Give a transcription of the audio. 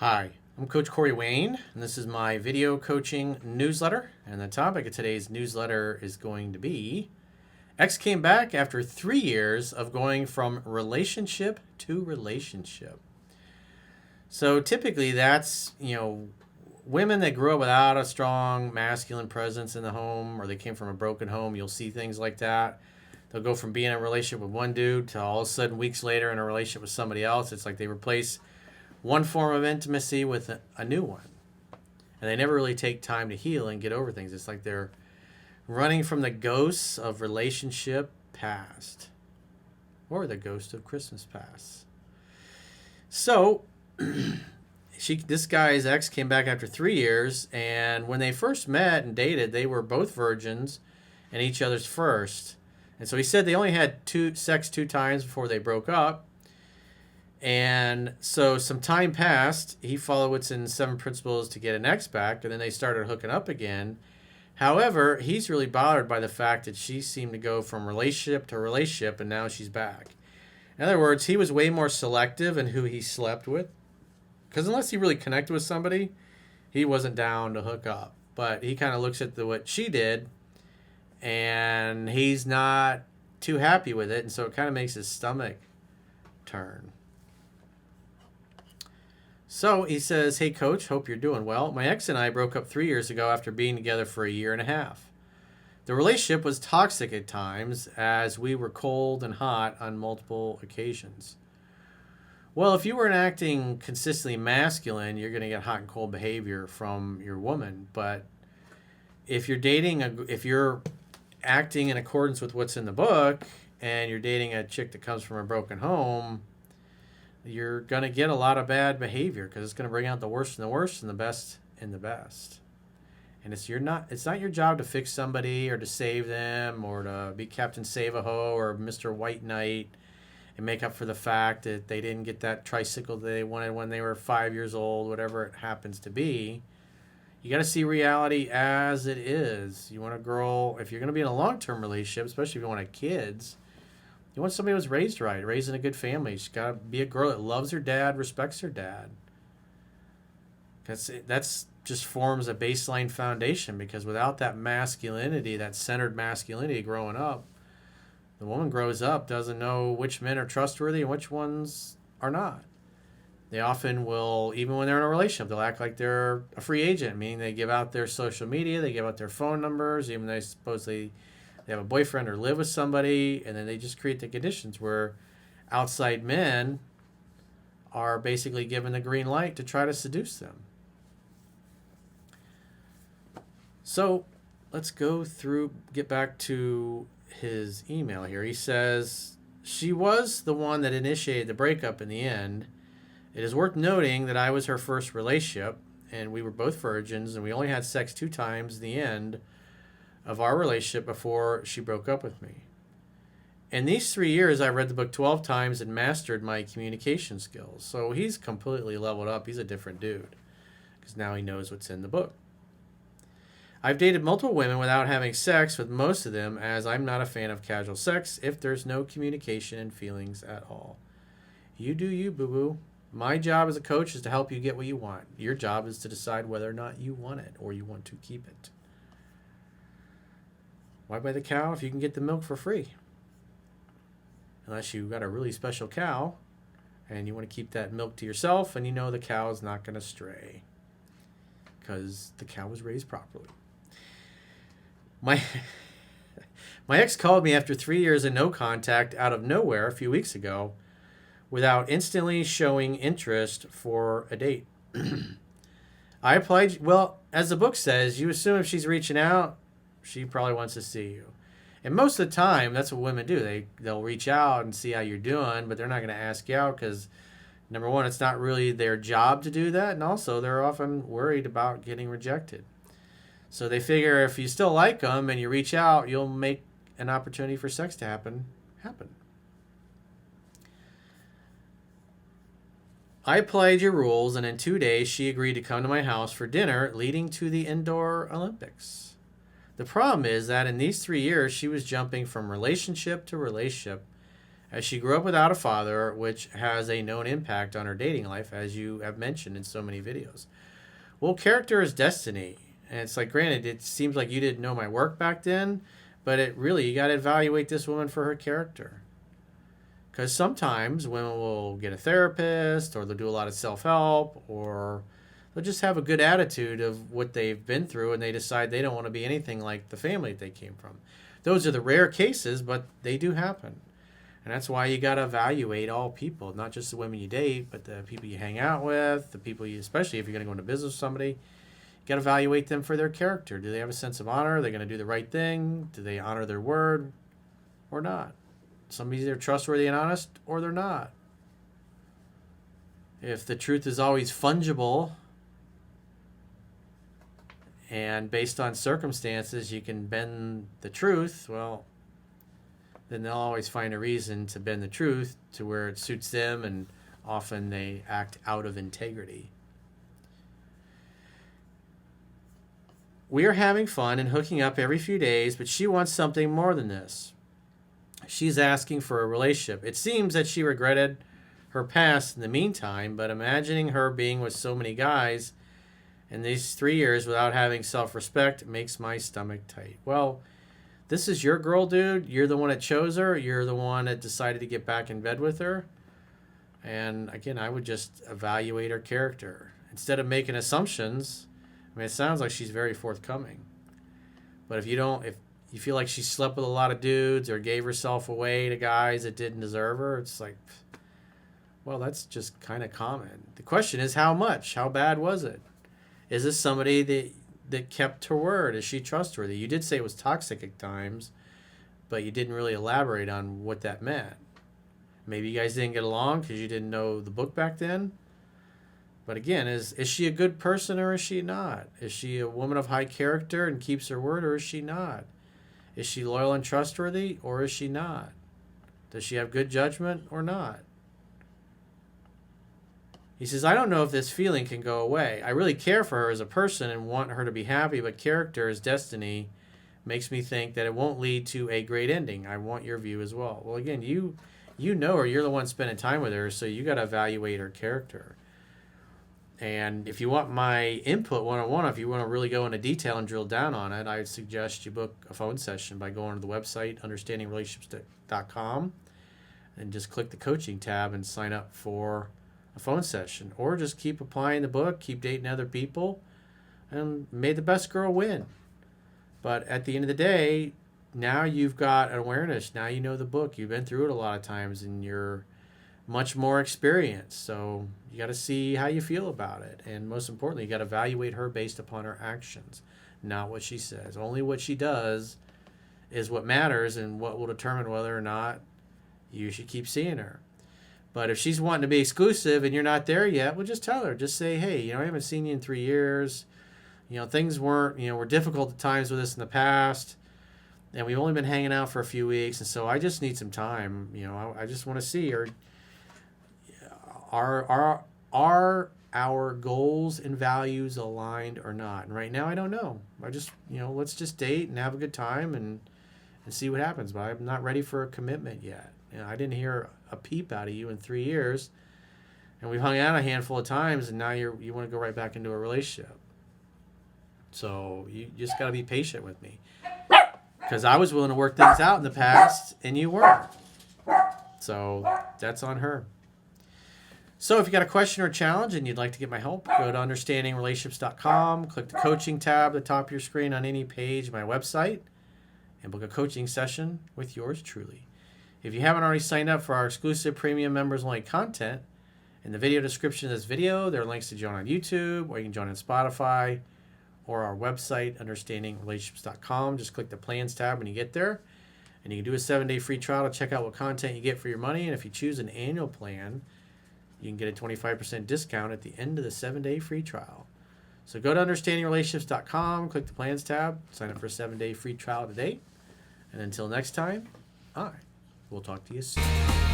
Hi, I'm Coach Corey Wayne, and this is my video coaching newsletter. And the topic of today's newsletter is going to be X came back after 3 years of going from relationship to relationship. So typically, that's, women that grew up without a strong masculine presence in the home, or they came from a broken home. You'll see things like that. They'll go from being in a relationship with one dude to all of a sudden, weeks later, in a relationship with somebody else. It's like they replace one form of intimacy with a new one. And they never really take time to heal and get over things. It's like they're running from the ghosts of relationship past or the ghost of Christmas past. So, this guy's ex came back after 3 years, and when they first met and dated, they were both virgins and each other's first. And so he said they only had sex two times before they broke up. And so some time passed. He followed what's in 7 Principles to Get an Ex Back, and then they started hooking up again. However, he's really bothered by the fact that she seemed to go from relationship to relationship, and now she's back. In other words, he was way more selective in who he slept with. Because unless he really connected with somebody, he wasn't down to hook up. But he kind of looks at what she did, and he's not too happy with it, and so it kind of makes his stomach turn. So he says, "Hey, Coach, hope you're doing well. My ex and I broke up 3 years ago after being together for a year and a half. The relationship was toxic at times as we were cold and hot on multiple occasions." Well, if you weren't acting consistently masculine, you're going to get hot and cold behavior from your woman. But if you're acting in accordance with what's in the book and you're dating a chick that comes from a broken home, you're going to get a lot of bad behavior because it's going to bring out the worst in the worst and the best in the best. And it's not your job to fix somebody or to save them or to be Captain Save-A-Ho or Mr. White Knight and make up for the fact that they didn't get that tricycle they wanted when they were 5 years old, whatever it happens to be. You got to see reality as it is. You want a girl, if you're going to be in a long-term relationship, especially if you want to have kids, you want somebody who was raised right, raised in a good family. She's got to be a girl that loves her dad, respects her dad. That's just forms a baseline foundation, because without that masculinity, that centered masculinity growing up, the woman grows up, doesn't know which men are trustworthy and which ones are not. They often will, even when they're in a relationship, they'll act like they're a free agent, meaning they give out their social media, they give out their phone numbers, even though they supposedly they have a boyfriend or live with somebody, and then they just create the conditions where outside men are basically given the green light to try to seduce them. So let's get back to his email here. He says, "She was the one that initiated the breakup in the end. It is worth noting that I was her first relationship, and we were both virgins, and we only had sex 2 times in the end of our relationship before she broke up with me. In these 3 years, I read the book 12 times and mastered my communication skills." So he's completely leveled up. He's a different dude because now he knows what's in the book. "I've dated multiple women without having sex with most of them, as I'm not a fan of casual sex if there's no communication and feelings at all. You do you, boo-boo. My job as a coach is to help you get what you want. Your job is to decide whether or not you want it or you want to keep it. Why buy the cow if you can get the milk for free? Unless you got a really special cow and you want to keep that milk to yourself, and you know the cow is not going to stray because the cow was raised properly." My ex called me after 3 years of no contact out of nowhere a few weeks ago without instantly showing interest for a date. I applied. Well, as the book says, you assume if she's reaching out, she probably wants to see you. And most of the time, that's what women do. They'll reach out and see how you're doing, but they're not going to ask you out because, number one, it's not really their job to do that, and also they're often worried about getting rejected. So they figure if you still like them and you reach out, you'll make an opportunity for sex to happen. "I applied your rules, and in 2 days she agreed to come to my house for dinner, leading to the Indoor Olympics. The problem is that in these 3 years, she was jumping from relationship to relationship as she grew up without a father, which has a known impact on her dating life, as you have mentioned in so many videos. Well, character is destiny. And it's like, granted, it seems like you didn't know my work back then, but you got to evaluate this woman for her character. Because sometimes women will get a therapist, or they'll do a lot of self-help, or they'll just have a good attitude of what they've been through, and they decide they don't want to be anything like the family they came from. Those are the rare cases, but they do happen. And that's why you got to evaluate all people, not just the women you date, but the people you hang out with, the people you, especially if you're going to go into business with somebody, you got to evaluate them for their character. Do they have a sense of honor? Are they going to do the right thing? Do they honor their word or not? Somebody's either trustworthy and honest, or they're not. If the truth is always fungible and based on circumstances you can bend the truth, well, then they'll always find a reason to bend the truth to where it suits them, and often they act out of integrity. We are having fun and hooking up every few days, but she wants something more than this. She's asking for a relationship. It seems that she regretted her past in the meantime, but imagining her being with so many guys in these 3 years without having self-respect makes my stomach tight. Well, this is your girl, dude. You're the one that chose her. You're the one that decided to get back in bed with her. And again, I would just evaluate her character. Instead of making assumptions, I mean, it sounds like she's very forthcoming. But if you feel like she slept with a lot of dudes or gave herself away to guys that didn't deserve her, it's like, well, that's just kind of common. The question is, how much? How bad was it? Is this somebody that kept her word? Is she trustworthy? You did say it was toxic at times, but you didn't really elaborate on what that meant. Maybe you guys didn't get along because you didn't know the book back then. But again, is she a good person or is she not? Is she a woman of high character and keeps her word, or is she not? Is she loyal and trustworthy, or is she not? Does she have good judgment or not? He says, I don't know if this feeling can go away. I really care for her as a person and want her to be happy, but character as destiny makes me think that it won't lead to a great ending. I want your view as well. Well, again, you know her. You're the one spending time with her, so you got to evaluate her character. And if you want my input one-on-one, if you want to really go into detail and drill down on it, I would suggest you book a phone session by going to the website, understandingrelationships.com, and just click the coaching tab and sign up for a phone session. Or just keep applying the book, keep dating other people, and may the best girl win. But at the end of the day, now you've got an awareness. Now you know the book. You've been through it a lot of times, and you're much more experienced. So you got to see how you feel about it. And most importantly, you got to evaluate her based upon her actions, not what she says. Only what she does is what matters, and what will determine whether or not you should keep seeing her. But if she's wanting to be exclusive and you're not there yet, well, just tell her. Just say, hey, I haven't seen you in 3 years. Things were difficult at times with us in the past, and we've only been hanging out for a few weeks, and so I just need some time. I just want to see her. Are our goals and values aligned or not? And right now, I don't know. I just, let's just date and have a good time and see what happens. But I'm not ready for a commitment yet. I didn't hear a peep out of you in 3 years, and we've hung out a handful of times, and now you want to go right back into a relationship. So you just got to be patient with me, because I was willing to work things out in the past, and you weren't. So that's on her. So if you got a question or challenge and you'd like to get my help, go to understandingrelationships.com, click the coaching tab at the top of your screen on any page of my website, and book a coaching session with yours truly. If you haven't already signed up for our exclusive premium members-only content, in the video description of this video, there are links to join on YouTube, or you can join on Spotify, or our website, understandingrelationships.com. Just click the plans tab when you get there, and you can do a 7-day free trial to check out what content you get for your money. And if you choose an annual plan, you can get a 25% discount at the end of the 7-day free trial. So go to understandingrelationships.com, click the plans tab, sign up for a 7-day free trial today. And until next time, I will talk to you soon.